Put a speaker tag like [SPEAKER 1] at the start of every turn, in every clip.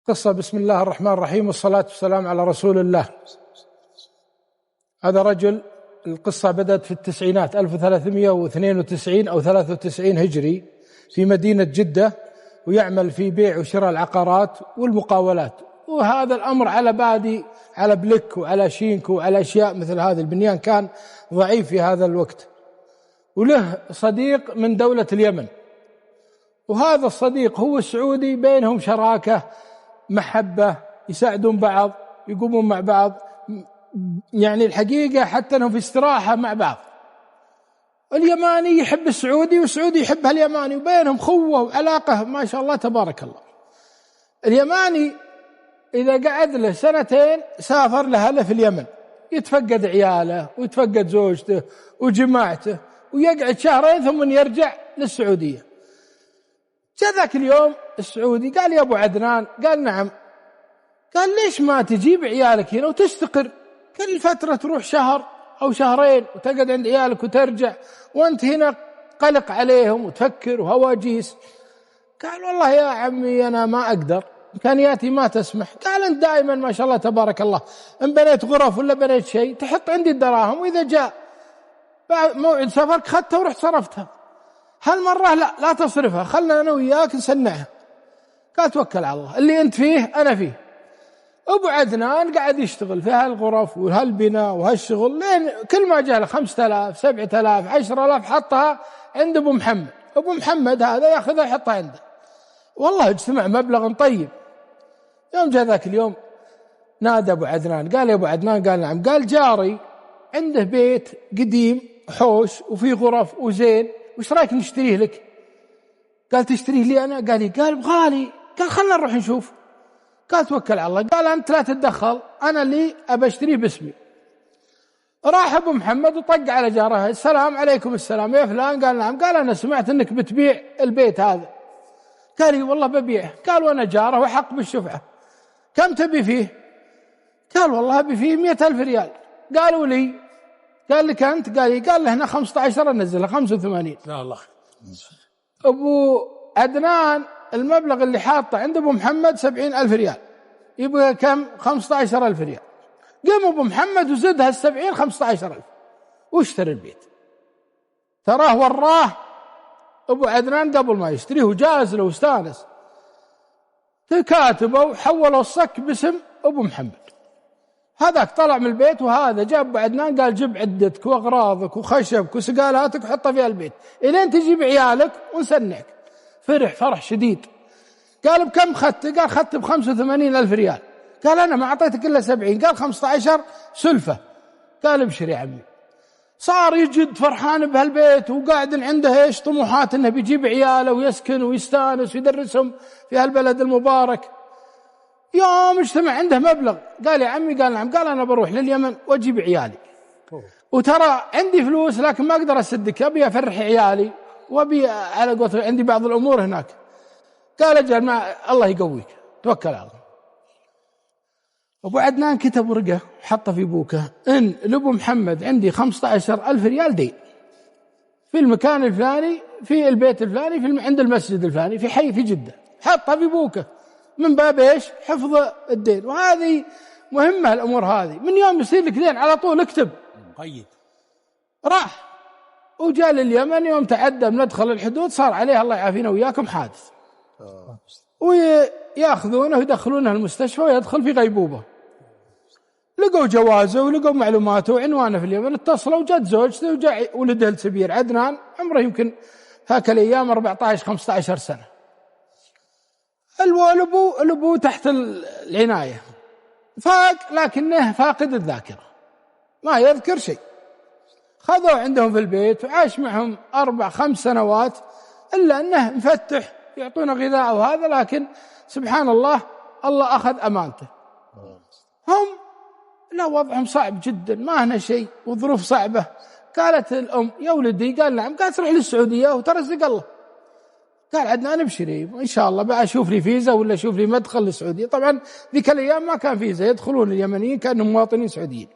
[SPEAKER 1] قصة. بسم الله الرحمن الرحيم، والصلاة والسلام على رسول الله. هذا رجل، القصة بدأت في التسعينات 1392 أو 93 هجري في مدينة جدة، ويعمل في بيع وشراء العقارات والمقاولات. وهذا الأمر على بادي، على بلك وعلى شينك وعلى أشياء مثل هذا. البنيان كان ضعيف في هذا الوقت. وله صديق من دولة اليمن، وهذا الصديق هو السعودي، بينهم شراكة، محبة، يساعدون بعض، يقومون مع بعض، يعني الحقيقة حتى أنهم في استراحة مع بعض. اليماني يحب السعودي والسعودي يحب اليماني، وبينهم خوة وعلاقة ما شاء الله تبارك الله. اليماني إذا قعد له سنتين سافر لهله في اليمن، يتفقد عياله ويتفقد زوجته وجماعته، ويقعد شهرين ثم يرجع للسعودية. جاء ذاك اليوم السعودي قال: يا أبو عدنان. قال: نعم. قال: ليش ما تجيب عيالك هنا وتستقر؟ كل فترة تروح شهر أو شهرين وتقعد عند عيالك وترجع، وأنت هنا قلق عليهم وتفكر وهواجيس. قال: والله يا عمي أنا ما أقدر، إمكانياتي ما تسمح. قال: أنت دائما ما شاء الله تبارك الله إن بنيت غرف ولا بنيت شيء تحط عندي الدراهم، وإذا جاء موعد سفرك خدتها ورحت صرفتها. هالمرة لا تصرفها، خلنا أنا وياك نسنعها. قال: توكل على الله، اللي أنت فيه أنا فيه. أبو عدنان قاعد يشتغل في هالغرف وهالبناء وهالشغل، لين كل ما جاء له 5000 7000 10000 حطها عند أبو محمد. أبو محمد هذا يأخذها يحطها عنده. والله اجتمع مبلغ طيب. يوم جاء ذاك اليوم نادى أبو عدنان، قال: يا أبو عدنان. قال: نعم. قال: جاري عنده بيت قديم حوش وفيه غرف وزين، وش رأيك نشتريه لك؟ قال: تشتريه لي أنا؟ قال: لي. قال: بغالي. قال: خلنا نروح نشوف. قال: توكل على الله. قال: أنت لا تتدخل، أنا اللي أبى أشتريه باسمي. راح أبو محمد وطق على جاره: السلام عليكم. السلام يا فلان. قال: نعم. قال: أنا سمعت أنك بتبيع البيت هذا. قال: لي والله ببيعه. قال: وأنا جاره وحق بالشفعة، كم تبي فيه؟ قال: والله أبي فيه 100,000 ريال. قالوا لي. قال: لك أنت؟ قال: لي. قال: له هنا 15 أنزلها 85.
[SPEAKER 2] لا الله.
[SPEAKER 1] أبو عدنان المبلغ اللي حاطه عند أبو محمد 70,000 ريال، يبقى كم؟ 15,000 ريال. قام أبو محمد وزدها 70 15,000 واشتري البيت. تراه وراه أبو عدنان قبل ما يشتريه وجاز له واستانس، كاتبه وحولوا الصك باسم أبو محمد. هذاك طلع من البيت، وهذا جاب أبو عدنان قال: جيب عدتك وأغراضك وخشبك وسقالاتك وحطها في البيت إلين تجيب عيالك ونسنعك. فرح فرح شديد. قال: بكم خدت؟ قال: خدت ب85,000 ريال. قال: أنا ما أعطيتك إلا 70. قال: 15 سلفة. قال: ابشر يا عمي. صار يجد فرحان بهالبيت، وقاعد عنده ايش طموحات انه بيجيب عياله ويسكن ويستانس ويدرسهم في هالبلد المبارك. يوم اجتمع عنده مبلغ، قال: يا عمي. قال: نعم. قال: أنا بروح لليمن واجيب عيالي، وترى عندي فلوس لكن ما أقدر أسدك، أبي أفرح عيالي وأبي على قوة، عندي بعض الأمور هناك. قال: أجل، ما الله يقويك، توكل على الله. أبو عدنان كتب ورقة حطه في بوكه: إن لأبو محمد عندي 15,000 ريال دين في المكان الفلاني، في البيت الفلاني، في عند المسجد الفلاني، في حي في جدة. حطها في بوكه من باب إيش؟ حفظ الدين. وهذه مهمة الأمور هذه. من يوم يصير لك دين على طول اكتب.
[SPEAKER 2] قيد.
[SPEAKER 1] راح وجاء لليمن. يوم تعدى ندخل الحدود صار عليه الله يعافينا وياكم حادث، ويأخذونه ويدخلونه المستشفى ويدخل في غيبوبة. لقوا جوازه ولقوا معلوماته وعنوانه في اليمن. اتصلوا وجات زوجته وجاء ولده الكبير عدنان، عمره يمكن هاك الأيام 14-15 سنة. الأبو تحت العناية، فاق لكنه فاقد الذاكرة، ما يذكر شيء. خذوا عندهم في البيت وعاش معهم 4-5 سنوات، إلا أنه مفتح يعطونه غذاء وهذا، لكن سبحان الله الله أخذ أمانته. هم لا، وضعهم صعب جدا، ما هنا شيء وظروف صعبة. قالت الأم: يا ولدي. قال: نعم. قالت: روح للسعودية وترزق الله. قال: عدنان ابشري إن شاء الله بقى أشوف لي فيزا ولا أشوف لي مدخل للسعودية. طبعا ذيك الأيام ما كان فيزا، يدخلون اليمنيين كانوا مواطنين سعوديين.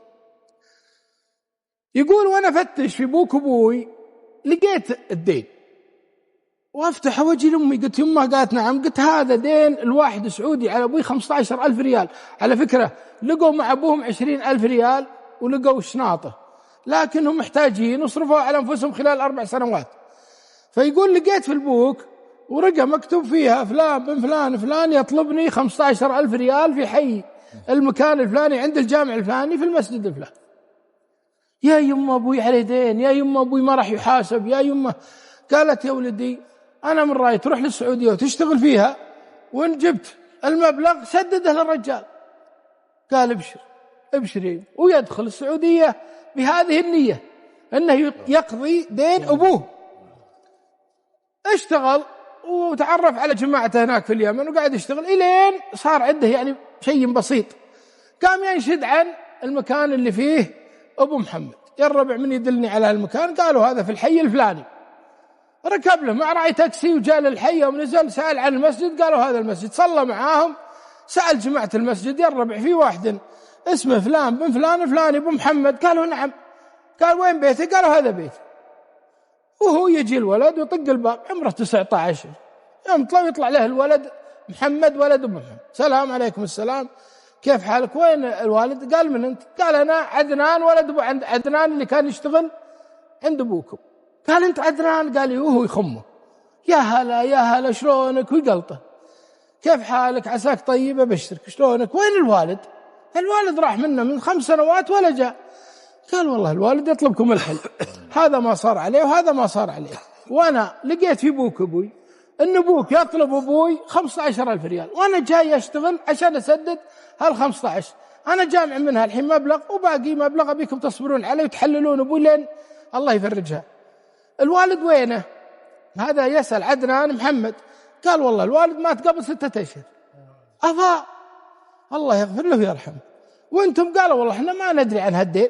[SPEAKER 1] يقول: وأنا فتش في بوك أبوي لقيت الدين. وافتح وجهي لأمي، قلت يمه، قالت نعم. قلت هذا دين الواحد سعودي على أبوي 15,000 ريال. على فكرة لقوا مع أبوهم 20,000 ريال ولقوا شناطه، لكنهم محتاجين وصرفوا على أنفسهم خلال 4 سنوات. فيقول لقيت في البوك ورقة مكتوب فيها فلان بن فلان فلان يطلبني 15,000 ريال في حي المكان الفلاني عند الجامع الفلاني في المسجد الفلاني. يا يمه أبوي عليه دين، يا يمه أبوي ما راح يحاسب، يا يمه. قالت يا ولدي أنا من رأيي تروح للسعودية وتشتغل فيها، وإن جبت المبلغ سدده للرجال. قال ابشري، ويدخل السعودية بهذه النية أنه يقضي دين أبوه. اشتغل وتعرف على جماعته هناك في اليمن وقاعد يشتغل إلين صار عنده يعني شيء بسيط. قام ينشد عن المكان اللي فيه أبو محمد، يا الربع من يدلني على المكان؟ قالوا هذا في الحي الفلاني. ركب له مع راعي تاكسي وجاء للحي ونزل سأل عن المسجد، قالوا هذا المسجد. صلى معاهم، سأل جماعة المسجد يا الربع في واحد اسمه فلان بن فلان فلان أبو محمد؟ قالوا نعم. قال وين بيته؟ قالوا هذا بيته. وهو يجي الولد ويطق الباب، عمره 19 يوم يطلع له الولد محمد ولد أبو محمد. سلام عليكم. السلام، كيف حالك؟ وين الوالد؟ قال من أنت؟ قال أنا عدنان ولد أبو عدنان اللي كان يشتغل عند أبوكم. قال أنت عدنان؟ قال وهو يخمه، يا هلا يا هلا شلونك؟ ويقلطه كيف حالك؟ عساك طيب، أبشرك شلونك؟ وين الوالد؟ الوالد راح منا من 5 سنوات ولا جاء. قال والله الوالد يطلبكم الحل، هذا ما صار عليه وهذا ما صار عليه، وأنا لقيت في أبوك أبوي أن أبوك يطلب أبوي 15,000 ريال، وأنا جاي أشتغل عشان أسدد هال15. أنا جامع منها الحين مبلغ وباقي مبلغ أبيكم تصبرون عليه وتحللون أبوي لين الله يفرجها. الوالد وينه؟ هذا يسأل عدنان محمد. قال والله الوالد مات قبل 6 أشهر. أفا الله يغفر له ويرحمه. وانتم؟ قالوا والله احنا ما ندري عن هالدين،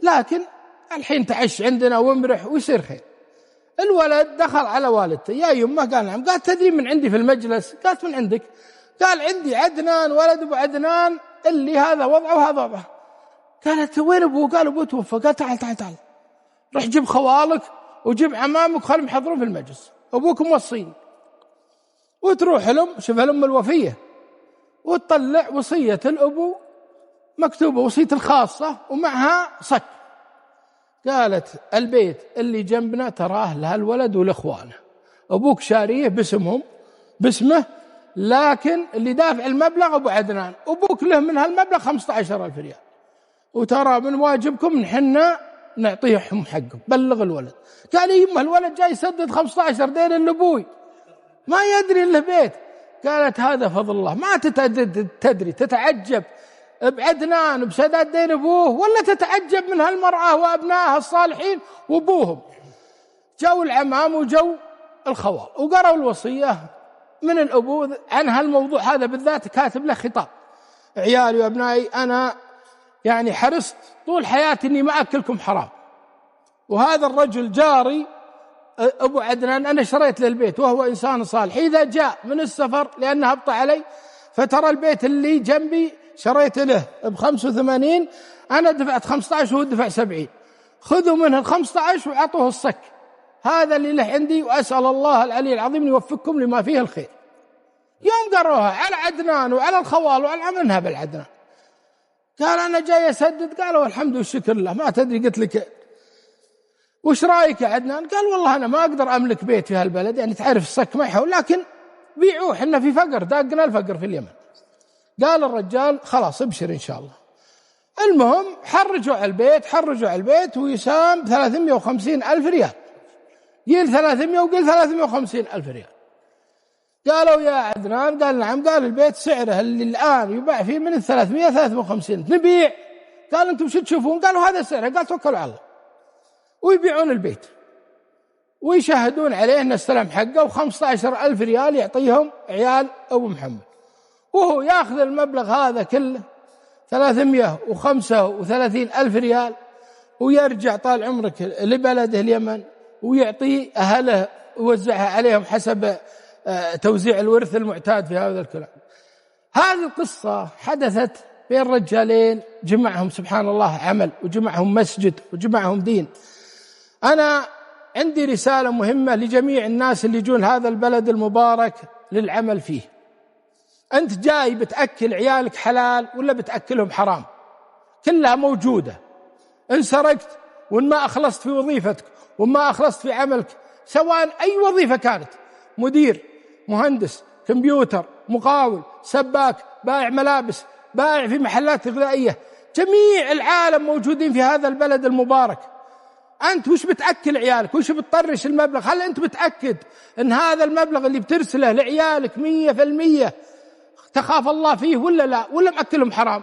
[SPEAKER 1] لكن الحين تعش عندنا وامرح ويصير خير. الولد دخل على والدته، يا يمه؟ قال نعم. قال تدري من عندي في المجلس؟ قالت من عندك؟ قال عندي عدنان ولد أبو عدنان اللي هذا وضعه وهذا وضعه. قالت وين أبوه؟ قال أبوه توفى. قال تعال تعال تعال، رح جيب خوالك وجيب عمامك خلهم يحضرون في المجلس، أبوك موصين. وتروح لهم، شوف الأم الوفية، وتطلع وصية الأبو مكتوبة، وصية الخاصة ومعها صك. قالت البيت اللي جنبنا تراه لها الولد والإخوانه، أبوك شاريه باسمه، لكن اللي دافع المبلغ أبو عدنان، أبوك له من هالمبلغ 15,000 ريال، وترى من واجبكم نحن نعطيهم حقهم، بلغ الولد. قال يمه الولد جاي يسدد 15 دين لأبوي، ما يدري إلا بيت. قالت هذا فضل الله، ما تدري تتعجب بعدنان بسداد دين أبوه، ولا تتعجب من هالمرأة وأبنائها الصالحين وأبوهم؟ جو العمام وجو الخوال، وقرأوا الوصية من الأبو عن هالموضوع هذا بالذات، كاتب له خطاب: عيالي وأبنائي، أنا يعني حرصت طول حياتي أني ما أكلكم حرام، وهذا الرجل جاري أبو عدنان أنا شريت له البيت وهو إنسان صالح، إذا جاء من السفر لأنه هبط علي فترى البيت اللي جنبي شريت له ب85، أنا دفعت 15 وهو دفع 70، خذوا منه 15 وعطوه الصك، هذا اللي له عندي، وأسأل الله العلي العظيم يوفقكم لما فيه الخير. يوم قروها على عدنان وعلى الخوال وعلى عملها بالعدنان، قال أنا جاي أسدد. قالوا الحمد والشكر لله، ما تدري قلت لك وش رأيك يا عدنان؟ قال والله أنا ما أقدر أملك بيت في هالبلد، يعني تعرف الصك ما يحول، لكن بيعوه، حنا في فقر، داقنا الفقر في اليمن. قال الرجال خلاص ابشر إن شاء الله. المهم حرجوا على البيت ويسام 350,000 ريال، قيل 300 وقيل 350,000 ريال. قالوا يا عدنان؟ قال نعم. قال البيت سعره اللي الآن يباع فيه من 300 350 نبيع. قال أنتم شو تشوفون؟ قالوا هذا سعره. قال توكلوا على الله. ويبيعون البيت ويشهدون عليه أن السلام حقه، و15,000 ريال يعطيهم عيال أبو محمد، وهو يأخذ المبلغ هذا كله 335,000 ريال، ويرجع طال عمرك لبلده اليمن ويعطي أهله ويوزعها عليهم حسب توزيع الورث المعتاد في هذا الكلام. هذه القصة حدثت بين رجالين جمعهم سبحان الله عمل، وجمعهم مسجد، وجمعهم دين. أنا عندي رسالة مهمة لجميع الناس اللي يجون هذا البلد المبارك للعمل فيه. أنت جاي بتأكل عيالك حلال ولا بتأكلهم حرام؟ كلها موجودة. إن سرقت وإن ما أخلصت في وظيفتك وإن ما أخلصت في عملك، سواء أي وظيفة كانت، مدير، مهندس، كمبيوتر، مقاول، سباك، بائع ملابس، بائع في محلات غذائية، جميع العالم موجودين في هذا البلد المبارك. أنت وش بتأكل عيالك؟ وش بتطرش المبلغ؟ هل أنت بتأكد أن هذا المبلغ اللي بترسله لعيالك 100% تخاف الله فيه ولا لا؟ ولا مأكلهم حرام؟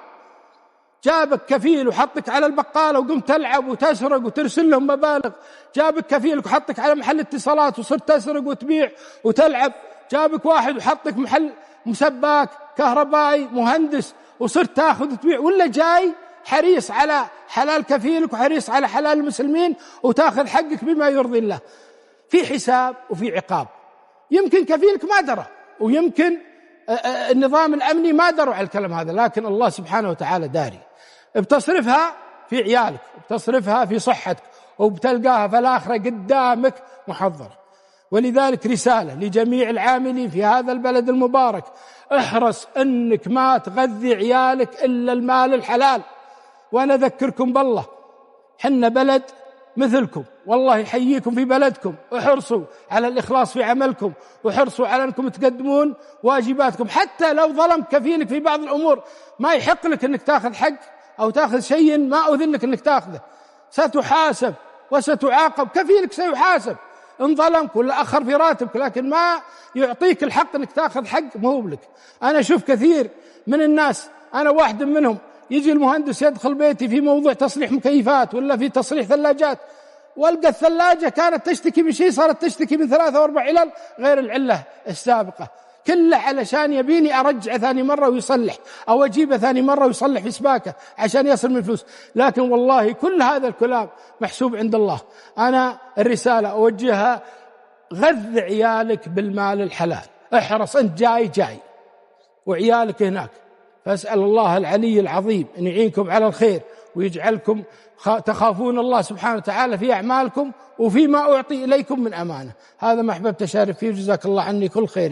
[SPEAKER 1] جابك كفيل وحطك على البقالة وقمت تلعب وتسرق وترسل لهم مبالغ. جابك كفيل وحطك على محل اتصالات وصرت تسرق وتبيع وتلعب. جابك واحد وحطك محل مسباك، كهربائي، مهندس، وصرت تاخذ وتبيع. ولا جاي حريص على حلال كفيلك وحريص على حلال المسلمين وتاخذ حقك بما يرضي الله؟ في حساب وفي عقاب. يمكن كفيلك ما درى، ويمكن النظام الأمني ما دروا على الكلام هذا، لكن الله سبحانه وتعالى داري. بتصرفها في عيالك، بتصرفها في صحتك، وبتلقاها في الآخرة قدامك محضرة. ولذلك رسالة لجميع العاملين في هذا البلد المبارك: احرص أنك ما تغذي عيالك إلا المال الحلال. وأنا أذكركم بالله، حنا بلد مثلكم، والله يحييكم في بلدكم. احرصوا على الإخلاص في عملكم، وحرصوا على أنكم تقدمون واجباتكم. حتى لو ظلم كفيلك في بعض الأمور، ما يحق لك أنك تأخذ حق أو تأخذ شيء ما أذن لك أنك تأخذه. ستحاسب وستعاقب، كفيلك سيحاسب إن ظلمك ولا أخر في راتبك، لكن ما يعطيك الحق أنك تأخذ حق مهوب لك. أنا أشوف كثير من الناس، أنا واحد منهم، يجي المهندس يدخل بيتي في موضوع تصليح مكيفات ولا في تصليح ثلاجات، والقى الثلاجة كانت تشتكي من شيء صارت تشتكي من 3 و4 علل غير العلة السابقة، كله علشان يبيني أرجع ثاني مرة ويصلح، أو أجيبه ثاني مرة ويصلح في سباكة عشان يصل من فلوس. لكن والله كل هذا الكلام محسوب عند الله. أنا الرسالة أوجهها: غذ عيالك بالمال الحلال. احرص، أنت جاي وعيالك هناك، فأسأل الله العلي العظيم أن يعينكم على الخير ويجعلكم تخافون الله سبحانه وتعالى في أعمالكم وفيما أعطي إليكم من أمانة. هذا ما أحببت أشارك فيه، جزاك الله عني كل خير.